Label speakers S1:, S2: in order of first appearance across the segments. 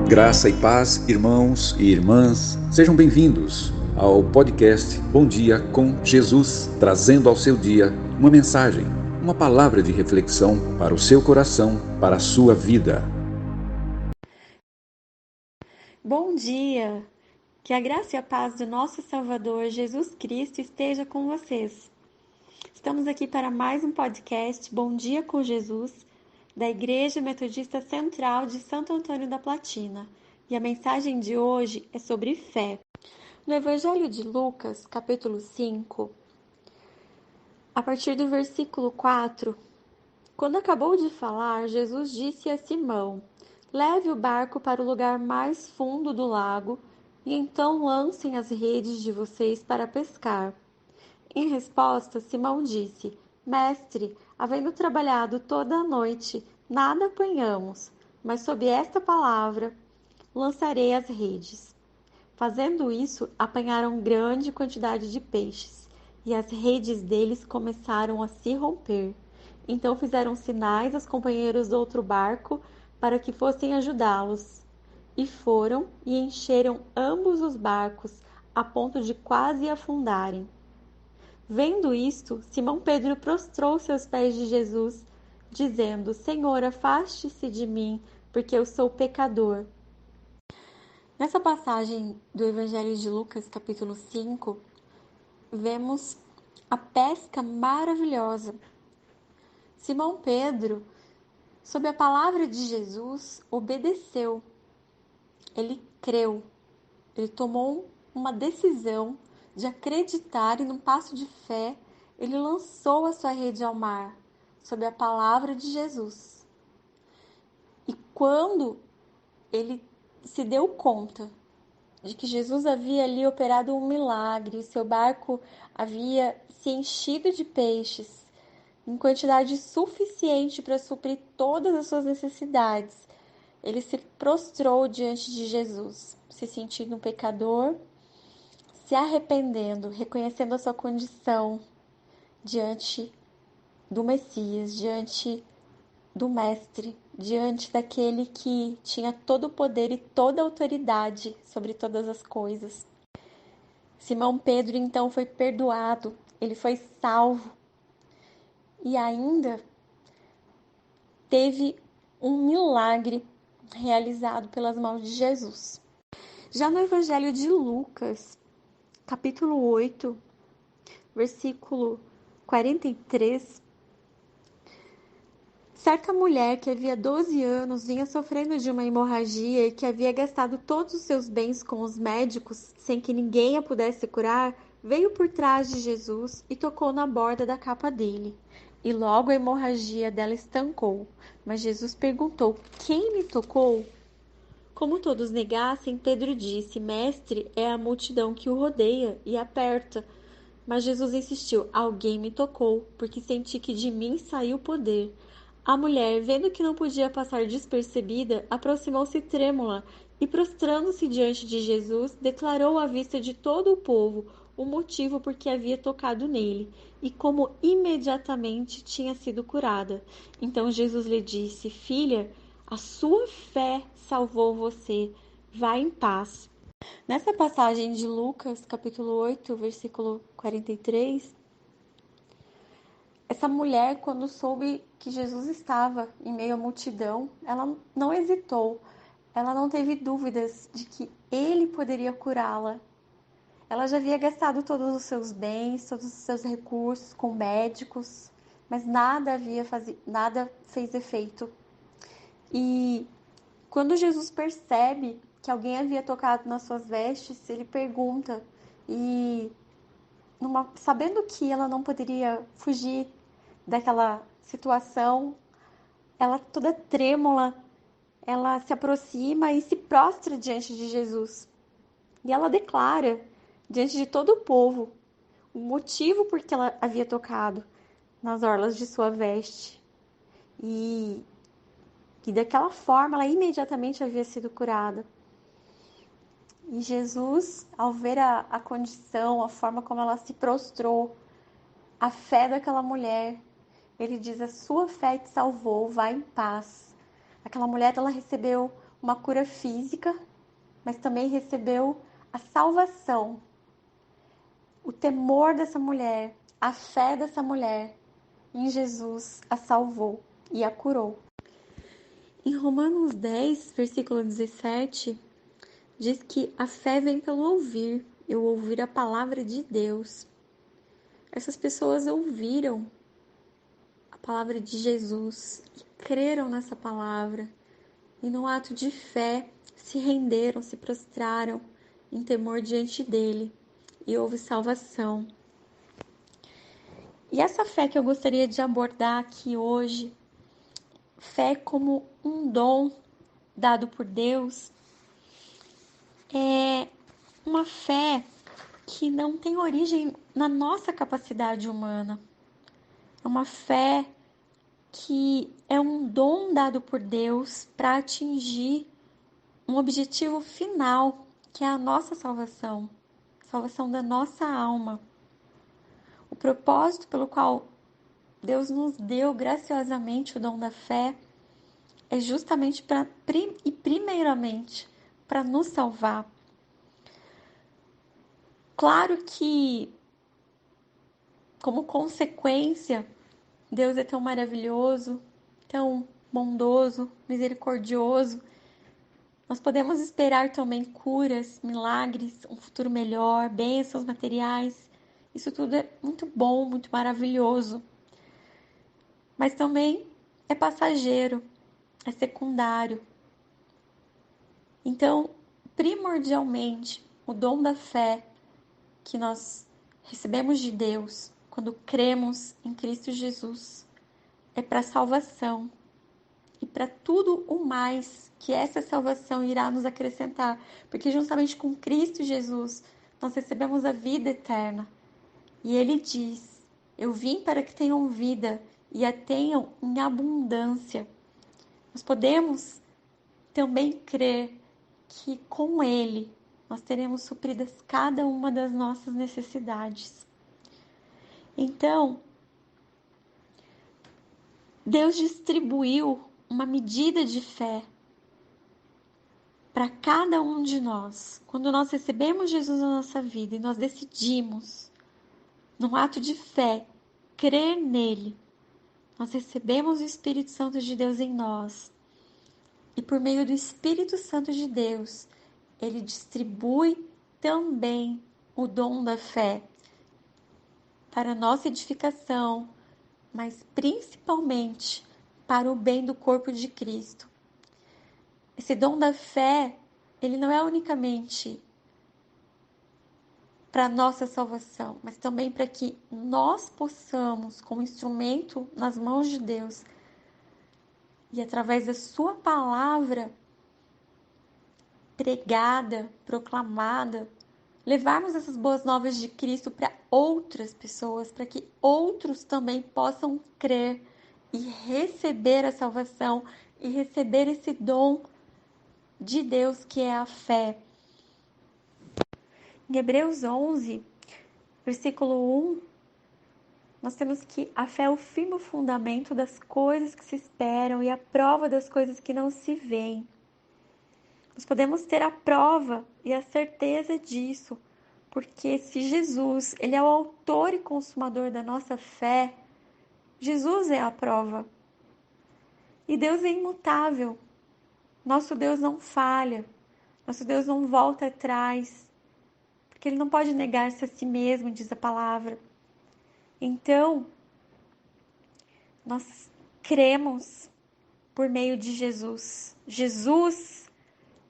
S1: Graça e paz, irmãos e irmãs, sejam bem-vindos ao podcast Bom Dia com Jesus, trazendo ao seu dia uma mensagem, uma palavra de reflexão para o seu coração, para a sua vida.
S2: Bom dia! Que a graça e a paz do nosso Salvador Jesus Cristo esteja com vocês. Estamos aqui para mais um podcast Bom Dia com Jesus, da Igreja Metodista Central de Santo Antônio da Platina. E a mensagem de hoje é sobre fé. No Evangelho de Lucas, capítulo 5, a partir do versículo 4, quando acabou de falar, Jesus disse a Simão: leve o barco para o lugar mais fundo do lago e então lancem as redes de vocês para pescar. Em resposta, Simão disse: Mestre, havendo trabalhado toda a noite, nada apanhamos, mas sob esta palavra lançarei as redes. Fazendo isso, apanharam grande quantidade de peixes, e as redes deles começaram a se romper. Então fizeram sinais aos companheiros do outro barco para que fossem ajudá-los. E foram e encheram ambos os barcos, a ponto de quase afundarem. Vendo isto, Simão Pedro prostrou-se aos pés de Jesus, dizendo: Senhor, afaste-se de mim, porque eu sou pecador. Nessa passagem do Evangelho de Lucas, capítulo 5, vemos a pesca maravilhosa. Simão Pedro, sob a palavra de Jesus, obedeceu. Ele creu. Ele tomou uma decisão de acreditar e, num passo de fé, ele lançou a sua rede ao mar, sob a palavra de Jesus. E quando ele se deu conta de que Jesus havia ali operado um milagre, seu barco havia se enchido de peixes em quantidade suficiente para suprir todas as suas necessidades, ele se prostrou diante de Jesus, se sentindo um pecador, se arrependendo, reconhecendo a sua condição diante do Messias, diante do Mestre, diante daquele que tinha todo o poder e toda a autoridade sobre todas as coisas. Simão Pedro então foi perdoado, ele foi salvo e ainda teve um milagre realizado pelas mãos de Jesus. Já no Evangelho de Lucas, capítulo 8, versículo 43, certa mulher que havia 12 anos vinha sofrendo de uma hemorragia e que havia gastado todos os seus bens com os médicos sem que ninguém a pudesse curar, veio por trás de Jesus e tocou na borda da capa dele. E logo a hemorragia dela estancou. Mas Jesus perguntou: quem me tocou? Como todos negassem, Pedro disse: Mestre, é a multidão que o rodeia e aperta. Mas Jesus insistiu: alguém me tocou, porque senti que de mim saiu o poder. A mulher, vendo que não podia passar despercebida, aproximou-se trêmula e, prostrando-se diante de Jesus, declarou à vista de todo o povo o motivo por que havia tocado nele e como imediatamente tinha sido curada. Então Jesus lhe disse: Filha, a sua fé salvou você. Vá em paz. Nessa passagem de Lucas, capítulo 8, versículo 43, essa mulher, quando soube que Jesus estava em meio à multidão, ela não hesitou, ela não teve dúvidas de que ele poderia curá-la. Ela já havia gastado todos os seus bens, todos os seus recursos com médicos, mas nada fez efeito. E quando Jesus percebe que alguém havia tocado nas suas vestes, ele pergunta, e sabendo que ela não poderia fugir daquela situação, ela toda trêmula, ela se aproxima e se prostra diante de Jesus. E ela declara, diante de todo o povo, o motivo por que ela havia tocado nas orlas de sua veste. E daquela forma, ela imediatamente havia sido curada. E Jesus, ao ver a condição, a forma como ela se prostrou, a fé daquela mulher, ele diz: a sua fé te salvou, vá em paz. Aquela mulher, ela recebeu uma cura física, mas também recebeu a salvação. O temor dessa mulher, a fé dessa mulher em Jesus a salvou e a curou. Em Romanos 10, versículo 17, diz que a fé vem pelo ouvir, eu ouvir a palavra de Deus. Essas pessoas ouviram a palavra de Jesus e creram nessa palavra. E no ato de fé se renderam, se prostraram em temor diante dele. E houve salvação. E essa fé que eu gostaria de abordar aqui hoje, fé como um dom dado por Deus, é uma fé que não tem origem na nossa capacidade humana. É uma fé que é um dom dado por Deus para atingir um objetivo final, que é a nossa salvação, salvação da nossa alma. O propósito pelo qual Deus nos deu graciosamente o dom da fé é justamente primeiramente para nos salvar. Claro que, como consequência, Deus é tão maravilhoso, tão bondoso, misericordioso. Nós podemos esperar também curas, milagres, um futuro melhor, bênçãos materiais. Isso tudo é muito bom, muito maravilhoso. Mas também é passageiro, é secundário. Então, primordialmente, o dom da fé que nós recebemos de Deus quando cremos em Cristo Jesus é para salvação e para tudo o mais que essa salvação irá nos acrescentar, porque justamente com Cristo Jesus nós recebemos a vida eterna. E ele diz: eu vim para que tenham vida e a tenham em abundância. Nós podemos também crer que com ele nós teremos supridas cada uma das nossas necessidades. Então, Deus distribuiu uma medida de fé para cada um de nós. Quando nós recebemos Jesus na nossa vida e nós decidimos, num ato de fé, crer nele, nós recebemos o Espírito Santo de Deus em nós. E por meio do Espírito Santo de Deus, ele distribui também o dom da fé para a nossa edificação, mas principalmente para o bem do corpo de Cristo. Esse dom da fé, ele não é unicamente para a nossa salvação, mas também para que nós possamos, como instrumento nas mãos de Deus, e através da sua palavra pregada, proclamada, levarmos essas boas novas de Cristo para outras pessoas, para que outros também possam crer e receber a salvação e receber esse dom de Deus que é a fé. Em Hebreus 11, versículo 1, nós temos que a fé é o firme fundamento das coisas que se esperam e a prova das coisas que não se veem. Nós podemos ter a prova e a certeza disso, porque se Jesus, ele é o autor e consumador da nossa fé, Jesus é a prova. E Deus é imutável. Nosso Deus não falha. Nosso Deus não volta atrás, porque ele não pode negar-se a si mesmo, diz a palavra. Então, nós cremos por meio de Jesus. Jesus,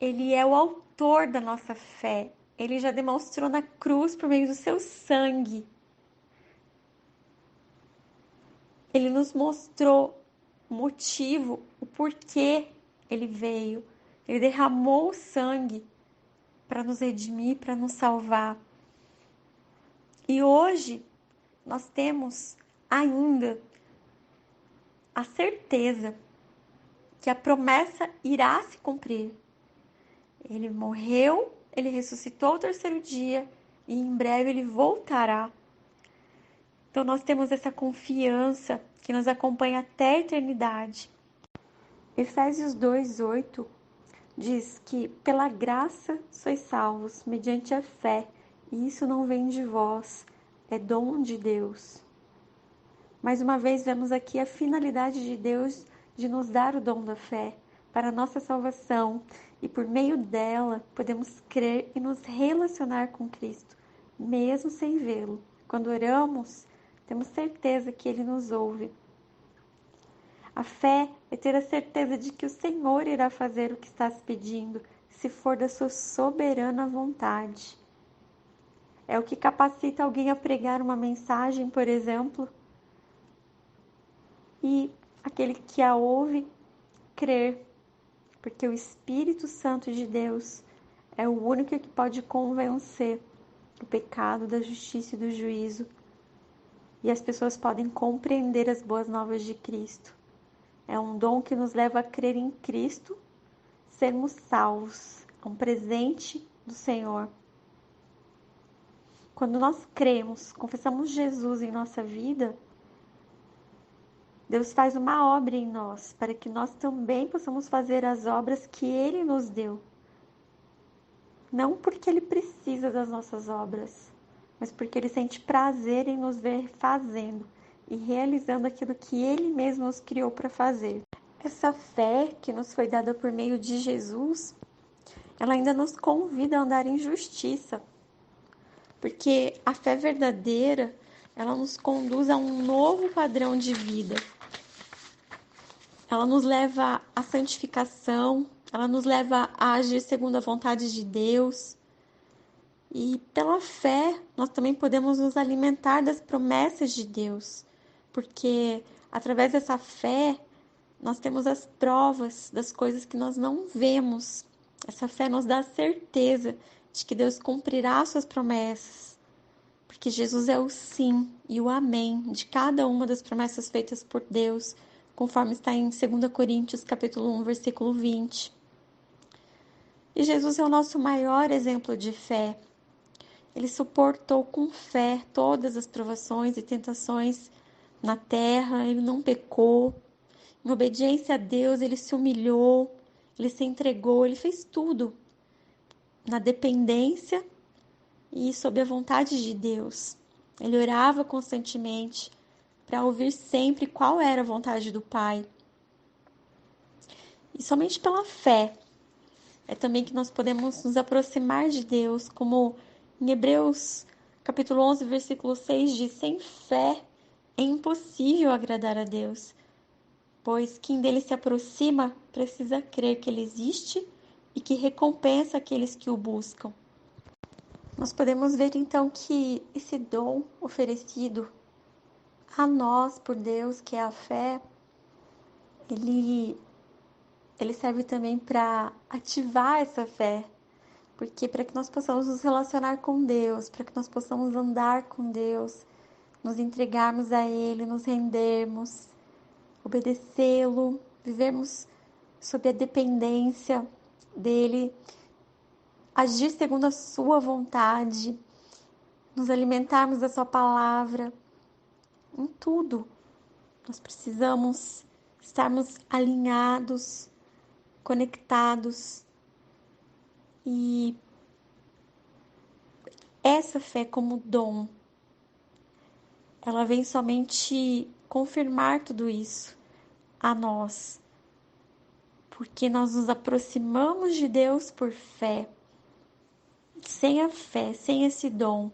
S2: ele é o autor da nossa fé. Ele já demonstrou na cruz por meio do seu sangue. Ele nos mostrou o motivo, o porquê ele veio. Ele derramou o sangue para nos redimir, para nos salvar. E hoje nós temos ainda a certeza que a promessa irá se cumprir. Ele morreu, ele ressuscitou ao terceiro dia e em breve ele voltará. Então nós temos essa confiança que nos acompanha até a eternidade. Efésios 2:8 diz que pela graça sois salvos, mediante a fé, e isso não vem de vós, é dom de Deus. Mais uma vez, vemos aqui a finalidade de Deus de nos dar o dom da fé para a nossa salvação, e por meio dela podemos crer e nos relacionar com Cristo, mesmo sem vê-lo. Quando oramos, temos certeza que Ele nos ouve. A fé é ter a certeza de que o Senhor irá fazer o que está se pedindo, se for da sua soberana vontade. É o que capacita alguém a pregar uma mensagem, por exemplo, e aquele que a ouve crer, porque o Espírito Santo de Deus é o único que pode convencer do pecado, da justiça e do juízo. E as pessoas podem compreender as boas novas de Cristo. É um dom que nos leva a crer em Cristo, sermos salvos. É um presente do Senhor. Quando nós cremos, confessamos Jesus em nossa vida, Deus faz uma obra em nós, para que nós também possamos fazer as obras que Ele nos deu. Não porque Ele precisa das nossas obras, mas porque Ele sente prazer em nos ver fazendo e realizando aquilo que Ele mesmo nos criou para fazer. Essa fé que nos foi dada por meio de Jesus, ela ainda nos convida a andar em justiça, porque a fé verdadeira, ela nos conduz a um novo padrão de vida. Ela nos leva à santificação, ela nos leva a agir segundo a vontade de Deus. E pela fé, nós também podemos nos alimentar das promessas de Deus, porque através dessa fé, nós temos as provas das coisas que nós não vemos. Essa fé nos dá a certeza de que Deus cumprirá suas promessas, porque Jesus é o sim e o amém de cada uma das promessas feitas por Deus, conforme está em 2 Coríntios, capítulo 1, versículo 20. E Jesus é o nosso maior exemplo de fé. Ele suportou com fé todas as provações e tentações na terra, ele não pecou. Em obediência a Deus, ele se humilhou, ele se entregou, ele fez tudo na dependência e sob a vontade de Deus. Ele orava constantemente para ouvir sempre qual era a vontade do Pai. E somente pela fé é também que nós podemos nos aproximar de Deus, como em Hebreus capítulo 11, versículo 6 diz: sem fé é impossível agradar a Deus, pois quem dele se aproxima precisa crer que ele existe e que recompensa aqueles que o buscam. Nós podemos ver então que esse dom oferecido a nós por Deus, que é a fé, ele serve também para ativar essa fé, porque para que nós possamos nos relacionar com Deus, para que nós possamos andar com Deus, nos entregarmos a Ele, nos rendermos, obedecê-lo, vivermos sob a dependência dEle, agir segundo a sua vontade, nos alimentarmos da sua palavra, em tudo. Nós precisamos estarmos alinhados, conectados, e essa fé como dom, ela vem somente confirmar tudo isso a nós, porque nós nos aproximamos de Deus por fé. Sem a fé, sem esse dom,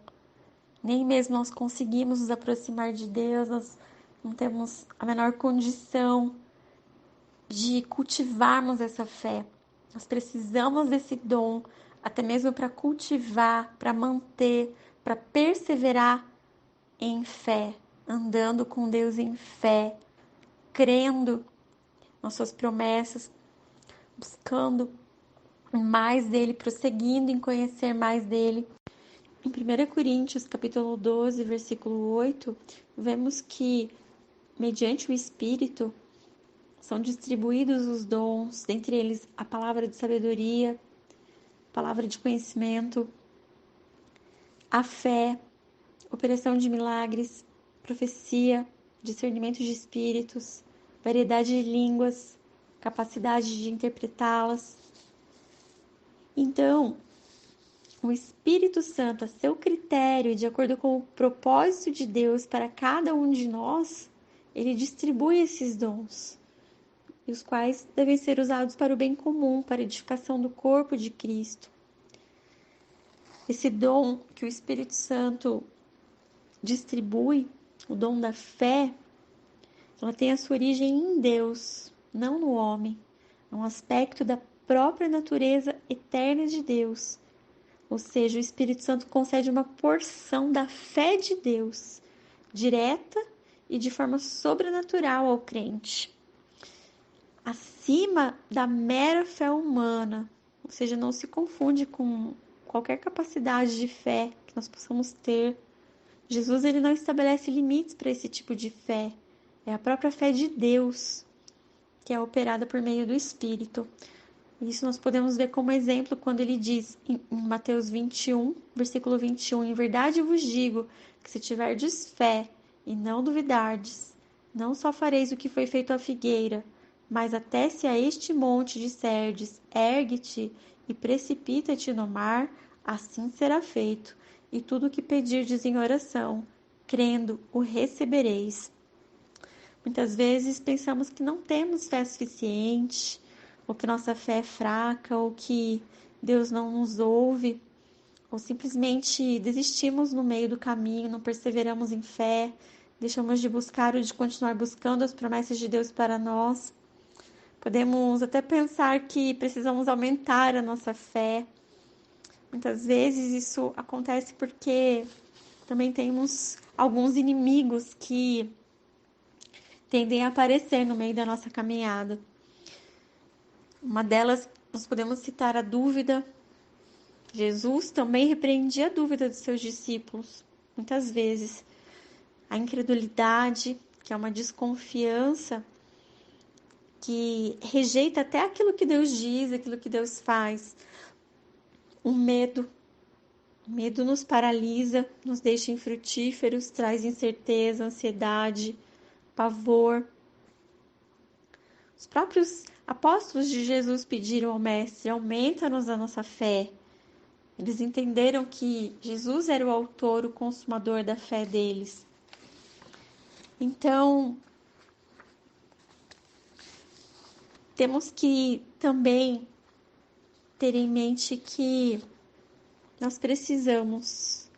S2: nem mesmo nós conseguimos nos aproximar de Deus, nós não temos a menor condição de cultivarmos essa fé. Nós precisamos desse dom, até mesmo para cultivar, para manter, para perseverar em fé, andando com Deus em fé, crendo nas suas promessas, buscando mais dele, prosseguindo em conhecer mais dele. Em 1 Coríntios, capítulo 12, versículo 8, vemos que, mediante o Espírito, são distribuídos os dons, dentre eles a palavra de sabedoria, palavra de conhecimento, a fé, operação de milagres, profecia, discernimento de espíritos, variedade de línguas, capacidade de interpretá-las. Então, o Espírito Santo, a seu critério, de acordo com o propósito de Deus para cada um de nós, ele distribui esses dons, e os quais devem ser usados para o bem comum, para a edificação do corpo de Cristo. Esse dom que o Espírito Santo distribui, o dom da fé, ela tem a sua origem em Deus, não no homem. É um aspecto da própria natureza eterna de Deus. Ou seja, o Espírito Santo concede uma porção da fé de Deus, direta e de forma sobrenatural ao crente, acima da mera fé humana. Ou seja, não se confunde com qualquer capacidade de fé que nós possamos ter. Jesus, ele não estabelece limites para esse tipo de fé. É a própria fé de Deus que é operada por meio do Espírito. Isso nós podemos ver como exemplo quando ele diz em Mateus 21, versículo 21, em verdade eu vos digo que se tiverdes fé e não duvidardes, não só fareis o que foi feito à figueira, mas até se a este monte disserdes, ergue-te e precipita-te no mar, assim será feito, e tudo o que pedirdes em oração, crendo, o recebereis. Muitas vezes pensamos que não temos fé suficiente, ou que nossa fé é fraca, ou que Deus não nos ouve, ou simplesmente desistimos no meio do caminho, não perseveramos em fé, deixamos de buscar ou de continuar buscando as promessas de Deus para nós. Podemos até pensar que precisamos aumentar a nossa fé. Muitas vezes isso acontece porque também temos alguns inimigos que tendem a aparecer no meio da nossa caminhada. Uma delas, nós podemos citar a dúvida. Jesus também repreendia a dúvida dos seus discípulos, muitas vezes. A incredulidade, que é uma desconfiança que rejeita até aquilo que Deus diz, aquilo que Deus faz. O medo. O medo nos paralisa, nos deixa infrutíferos, traz incerteza, ansiedade, pavor. Os próprios apóstolos de Jesus pediram ao Mestre: aumenta-nos a nossa fé. Eles entenderam que Jesus era o autor, o consumador da fé deles. Então, temos que também ter em mente que nós precisamos,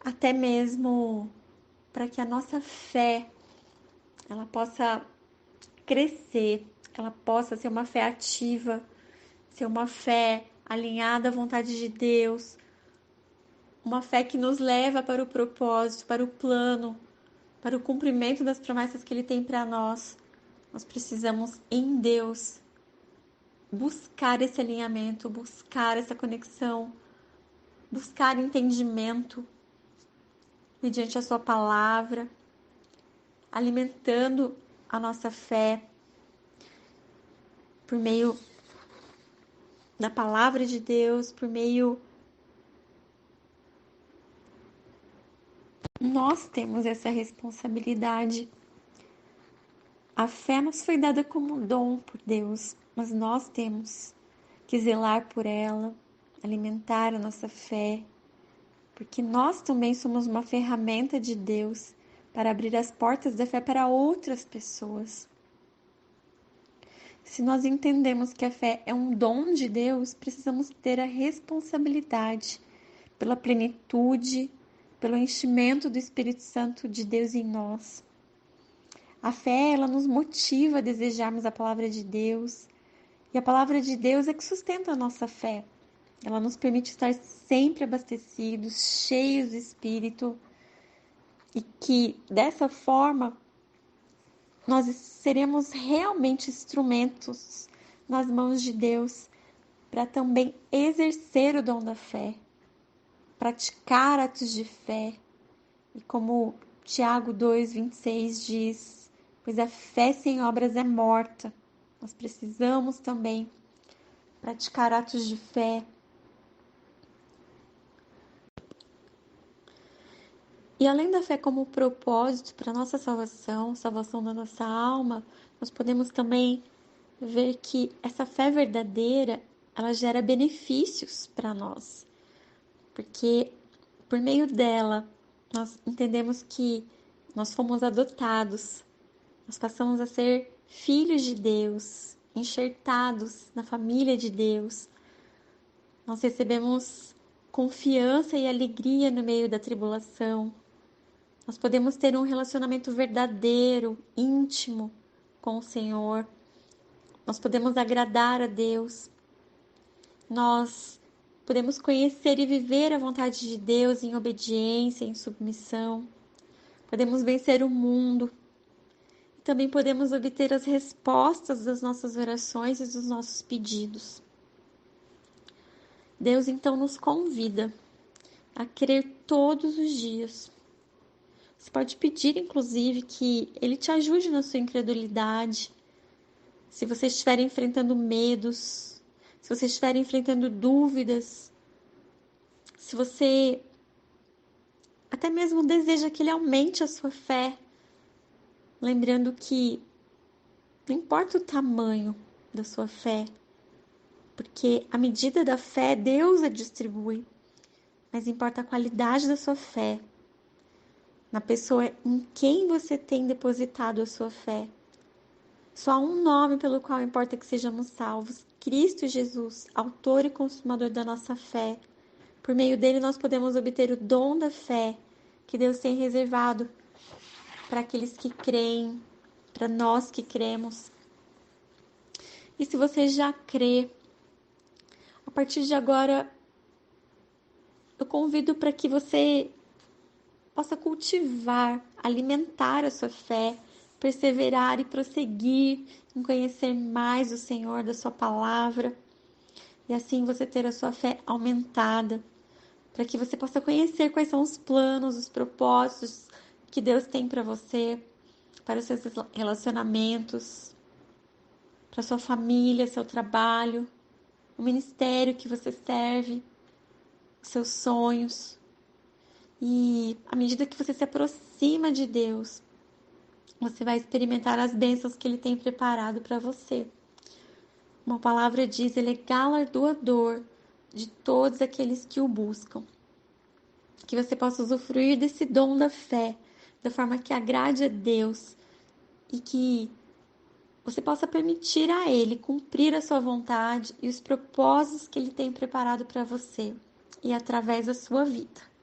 S2: até mesmo para que a nossa fé ela possa crescer, ela possa ser uma fé ativa, ser uma fé alinhada à vontade de Deus, uma fé que nos leva para o propósito, para o plano, para o cumprimento das promessas que Ele tem para nós. Nós precisamos, em Deus, buscar esse alinhamento, buscar essa conexão, buscar entendimento mediante a Sua palavra, alimentando a nossa fé por meio da palavra de Deus, por meio... Nós temos essa responsabilidade. A fé nos foi dada como dom por Deus, mas nós temos que zelar por ela, alimentar a nossa fé, porque nós também somos uma ferramenta de Deus para abrir as portas da fé para outras pessoas. Se nós entendemos que a fé é um dom de Deus, precisamos ter a responsabilidade pela plenitude, pelo enchimento do Espírito Santo de Deus em nós. A fé, ela nos motiva a desejarmos a palavra de Deus, e a palavra de Deus é que sustenta a nossa fé. Ela nos permite estar sempre abastecidos, cheios de Espírito, e que dessa forma nós seremos realmente instrumentos nas mãos de Deus para também exercer o dom da fé, praticar atos de fé. E como Tiago 2:26 diz, pois a fé sem obras é morta. Nós precisamos também praticar atos de fé. E além da fé como propósito para a nossa salvação, salvação da nossa alma, nós podemos também ver que essa fé verdadeira, ela gera benefícios para nós, porque por meio dela nós entendemos que nós fomos adotados, nós passamos a ser filhos de Deus, enxertados na família de Deus. Nós recebemos confiança e alegria no meio da tribulação. Nós podemos ter um relacionamento verdadeiro, íntimo com o Senhor. Nós podemos agradar a Deus. Nós podemos conhecer e viver a vontade de Deus em obediência, em submissão. Podemos vencer o mundo. E também podemos obter as respostas das nossas orações e dos nossos pedidos. Deus então nos convida a crer todos os dias. Você pode pedir, inclusive, que Ele te ajude na sua incredulidade. Se você estiver enfrentando medos, se você estiver enfrentando dúvidas, se você até mesmo deseja que Ele aumente a sua fé, lembrando que não importa o tamanho da sua fé, porque a medida da fé Deus a distribui, mas importa a qualidade da sua fé, na pessoa em quem você tem depositado a sua fé. Só há um nome pelo qual importa que sejamos salvos: Cristo Jesus, autor e consumador da nossa fé. Por meio dele nós podemos obter o dom da fé que Deus tem reservado para aqueles que creem, para nós que cremos. E se você já crê, a partir de agora eu convido para que você possa cultivar, alimentar a sua fé, perseverar e prosseguir em conhecer mais o Senhor, da sua palavra, e assim você ter a sua fé aumentada, para que você possa conhecer quais são os planos, os propósitos que Deus tem para você, para os seus relacionamentos, para a sua família, seu trabalho, o ministério que você serve, os seus sonhos. E à medida que você se aproxima de Deus, você vai experimentar as bênçãos que Ele tem preparado para você. Uma palavra diz: Ele é galardoador de todos aqueles que o buscam. Que você possa usufruir desse dom da fé, da forma que agrade a Deus, e que você possa permitir a Ele cumprir a sua vontade e os propósitos que Ele tem preparado para você e através da sua vida.